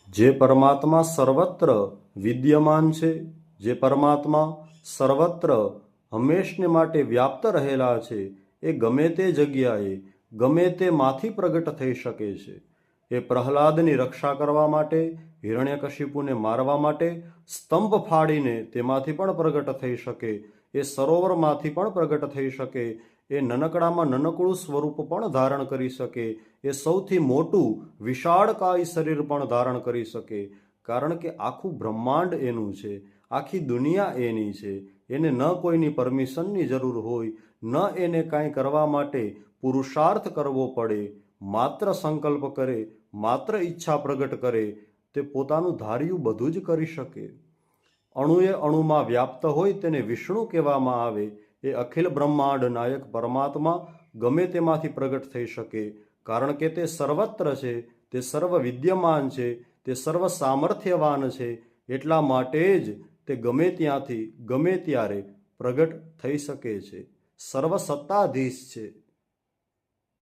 જે પરમાત્મા સર્વત્ર વિદ્યમાન છે, જે પરમાત્મા સર્વત્ર હંમેશને માટે વ્યાપ્ત રહેલા છે, એ ગમે તે જગ્યાએ ગમે તેમાંથી પ્રગટ થઈ શકે છે. એ પ્રહલાદની રક્ષા કરવા માટે, હિરણ્યકશિપુને મારવા માટે સ્તંભ ફાડીને તેમાંથી પણ પ્રગટ થઈ શકે, એ સરોવરમાંથી પણ પ્રગટ થઈ શકે, એ નનકડામાં નનકડું સ્વરૂપ પણ ધારણ કરી શકે, એ સૌથી મોટું વિશાળકાય શરીર પણ ધારણ કરી શકે. કારણ કે આખું બ્રહ્માંડ એનું છે, આખી દુનિયા એની છે. એને ન કોઈની પરમિશનની જરૂર હોય, ન એને કાંઈ કરવા માટે પુરુષાર્થ કરવો પડે. માત્ર સંકલ્પ કરે, માત્ર ઈચ્છા પ્રગટ કરે, તે પોતાનું ધાર્યું બધું જ કરી શકે. અણુએ અણુમાં વ્યાપ્ત હોય તેને વિષ્ણુ કહેવામાં આવે. એ અખિલ બ્રહ્માંડ નાયક પરમાત્મા ગમે તેમાંથી પ્રગટ થઈ શકે, કારણ કે તે સર્વત્ર છે, તે સર્વ વિદ્યમાન છે, તે સર્વ સામર્થ્યવાન છે. એટલા માટે જ તે ગમે ત્યાંથી ગમે ત્યારે પ્રગટ થઈ શકે છે. સર્વસત્તાધીશ છે.